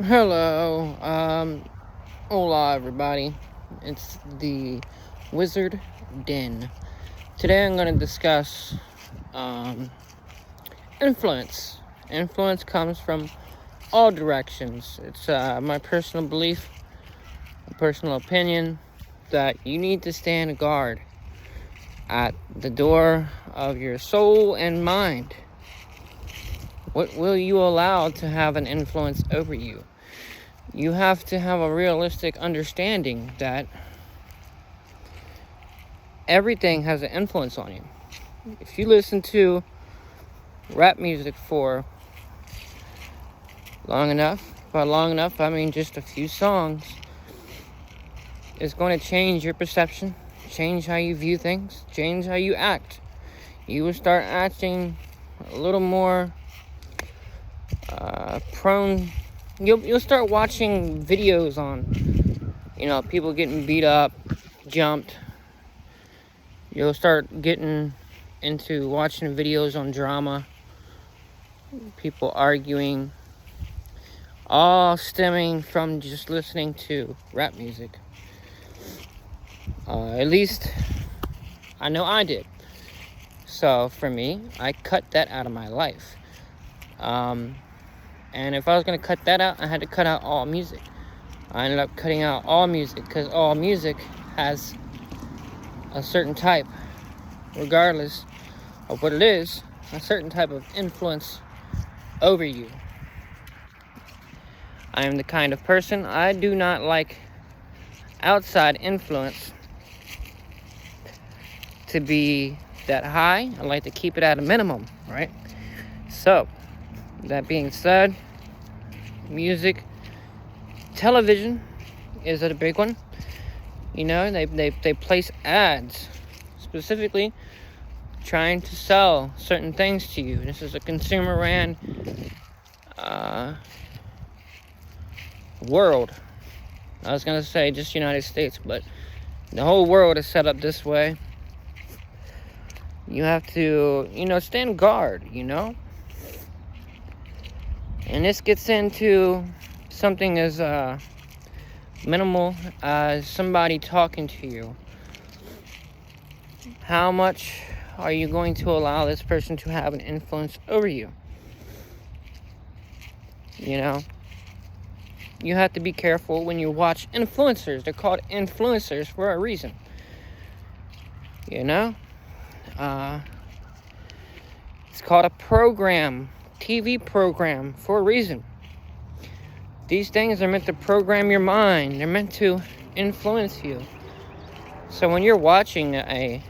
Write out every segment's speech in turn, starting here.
Hello, hola everybody. It's the Wizard Den. Today I'm going to discuss influence. Influence comes from all directions. It's my personal belief, personal opinion, that you need to stand guard at the door of your soul and mind. What will you allow to have an influence over you? You have to have a realistic understanding that everything has an influence on you. If you listen to rap music for long enough, by long enough, I mean just a few songs, it's going to change your perception, change how you view things, change how you act. You will start acting a little more prone. You'll start watching videos on, people getting beat up, jumped. You'll start getting into watching videos on drama, people arguing, all stemming from just listening to rap music. At least I know I did. So for me, I cut that out of my life. And if I was going to cut that out, I had to cut out all music. I ended up cutting out all music because all music has a certain type, regardless of what it is, a certain type of influence over you. I am the kind of person, I do not like outside influence to be that high. I like to keep it at a minimum, right? So, that being said, music, television is a big one. They place ads specifically trying to sell certain things to you. This is a consumer ran world. I was gonna say just United States, but the whole world is set up this way. You have to, stand guard, And this gets into something as minimal as somebody talking to you. How much are you going to allow this person to have an influence over you? You have to be careful when you watch influencers. They're called influencers for a reason. It's called a program, TV program, for a reason. These things are meant to program your mind. They're meant to influence you. So when you're watching a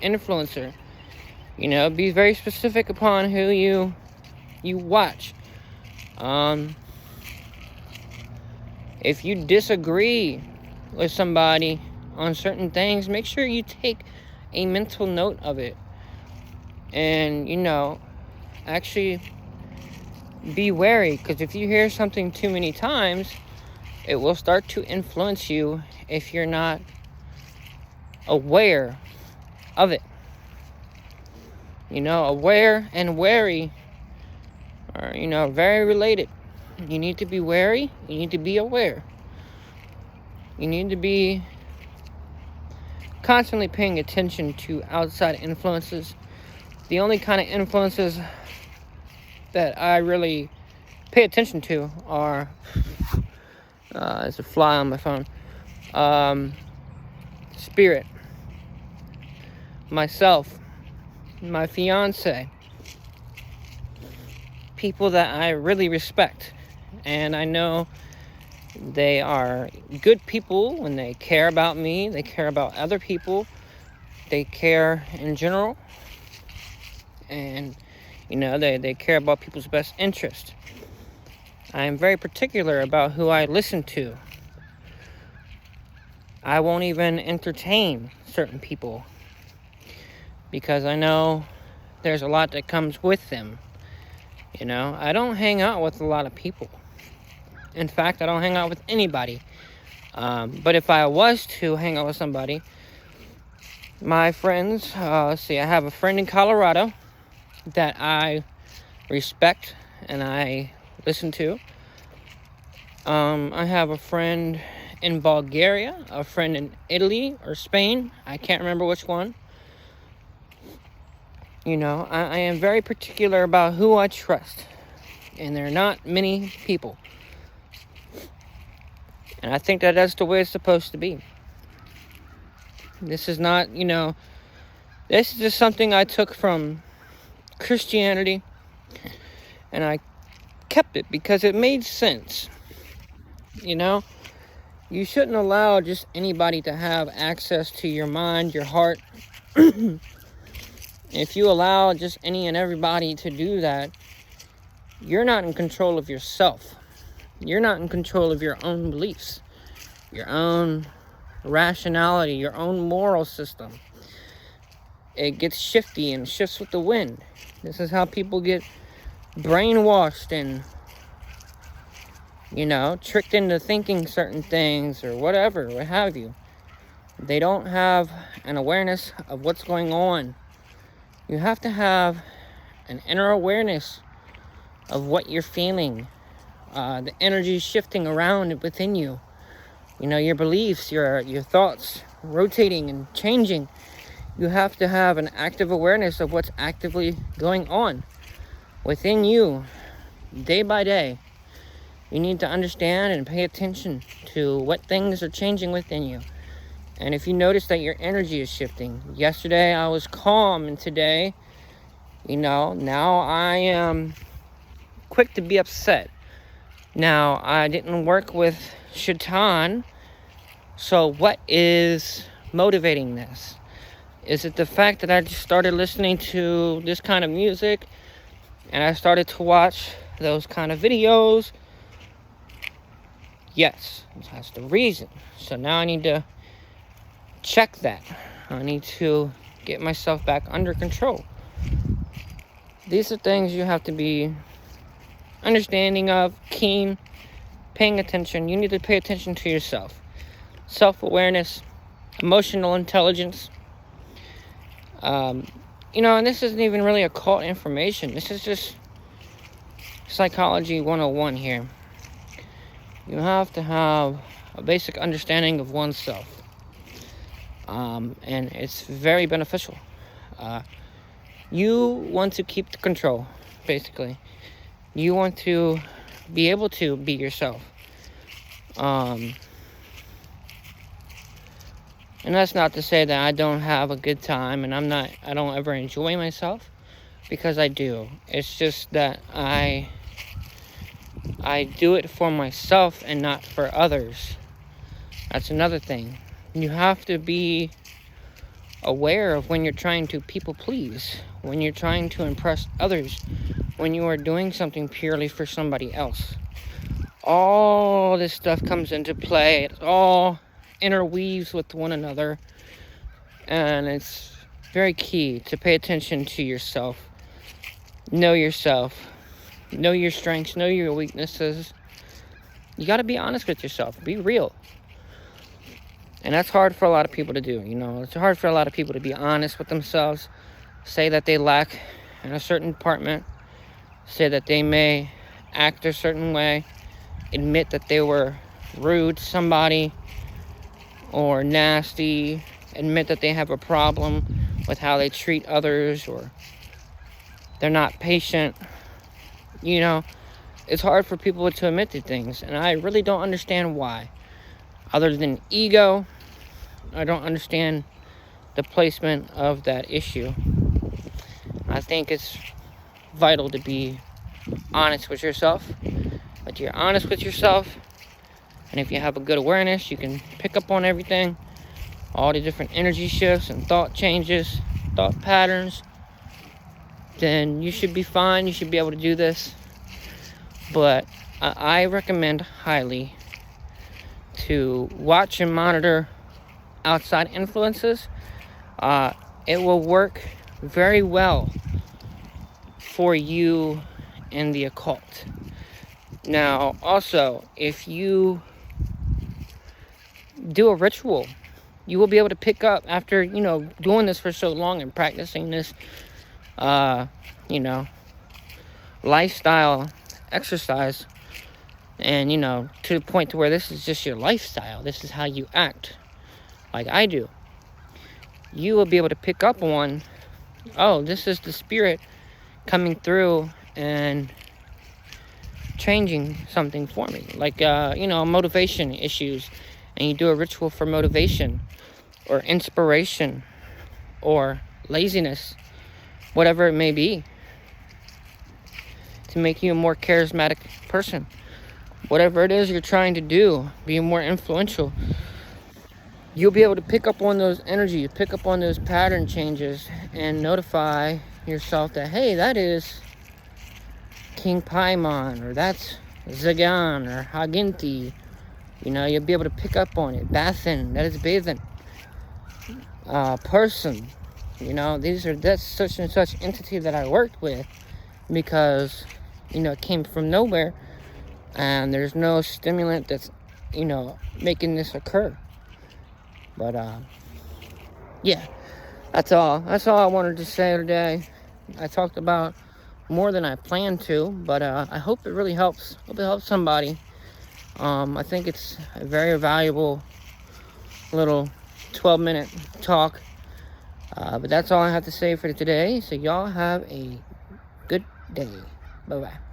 influencer, be very specific upon who you watch. If you disagree with somebody on certain things, make sure you take a mental note of it. And, actually be wary, because if you hear something too many times, it will start to influence you if you're not aware of it. Aware and wary are, very related. You need to be wary. You need to be aware. You need to be constantly paying attention to outside influences. The only kind of influences that I really pay attention to are, there's a fly on my phone, spirit, myself, my fiance, people that I really respect. And I know they are good people when they care about me, they care about other people, they care in general, and they care about people's best interest. I am very particular about who I listen to. I won't even entertain certain people because I know there's a lot that comes with them. I don't hang out with a lot of people. In fact, I don't hang out with anybody. But if I was to hang out with somebody, my friends, I have a friend in Colorado that I respect and I listen to. I have a friend in Bulgaria, a friend in Italy or Spain. I can't remember which one. You know, I am very particular about who I trust. And there are not many people. And I think that that's the way it's supposed to be. This is not, this is just something I took from Christianity. And I kept it because it made sense. You shouldn't allow just anybody to have access to your mind, your heart. If you allow just any and everybody to do that, you're not in control of yourself. You're not in control of your own beliefs, your own rationality, your own moral system. It gets shifty and shifts with the wind. This is how people get brainwashed and, tricked into thinking certain things or whatever, what have you. They don't have an awareness of what's going on. You have to have an inner awareness of what you're feeling. The energy shifting around within you. Your beliefs, your thoughts rotating and changing. You have to have an active awareness of what's actively going on within you day by day. You need to understand and pay attention to what things are changing within you. And if you notice that your energy is shifting, yesterday I was calm, and today, now I am quick to be upset. Now, I didn't work with Shaitan, so what is motivating this? Is it the fact that I just started listening to this kind of music, and I started to watch those kind of videos? Yes, that's the reason. So now I need to check that. I need to get myself back under control. These are things you have to be understanding of, keen, paying attention. You need to pay attention to yourself. Self-awareness, emotional intelligence. And this isn't even really occult information. This is just psychology 101 here. You have to have a basic understanding of oneself. And it's very beneficial. You want to keep the control, basically. You want to be able to be yourself. And that's not to say that I don't have a good time and I don't ever enjoy myself, because I do. It's just that I do it for myself and not for others. That's another thing. You have to be aware of when you're trying to people please, when you're trying to impress others, when you are doing something purely for somebody else. All this stuff comes into play. It all interweaves with one another, and it's very key to pay attention to yourself. Know yourself. Know your strengths. Know your weaknesses. You got to be honest with yourself. Be real. And that's hard for a lot of people to do. It's hard for a lot of people to be honest with themselves. Say that they lack in a certain department. Say that they may act a certain way. Admit that they were rude to somebody or nasty. Admit that they have a problem with how they treat others, or they're not patient. It's hard for people to admit to things, and I really don't understand why. Other than ego, I don't understand the placement of that issue. I think it's vital to be honest with yourself. But you're honest with yourself, and if you have a good awareness, you can pick up on everything, all the different energy shifts and thought changes, thought patterns, then you should be fine. You should be able to do this. But I recommend highly to watch and monitor outside influences. It will work very well for you in the occult. Now, also, if you do a ritual, you will be able to pick up after, doing this for so long and practicing this, lifestyle exercise. And, you know, to the point to where this is just your lifestyle. This is how you act, like I do. You will be able to pick up on, oh, this is the spirit coming through and changing something for me. Like, you know, motivation issues. And you do a ritual for motivation or inspiration or laziness, whatever it may be, to make you a more charismatic person. Whatever it is you're trying to do, be more influential, you'll be able to pick up on those energies, pick up on those pattern changes, and notify yourself that, hey, that is King Paimon, or that's Zagan, or Haginti. You know, you'll be able to pick up on it. Bathin, that is Bathin. Person, you know, that's such and such entity that I worked with, because, you know, it came from nowhere. And there's no stimulant that's, you know, making this occur. But, yeah, that's all I wanted to say today. I talked about more than I planned to, but I hope it really helps. Hope it helps somebody. I think it's a very valuable little 12-minute talk. But that's all I have to say for today. So y'all have a good day. Bye-bye.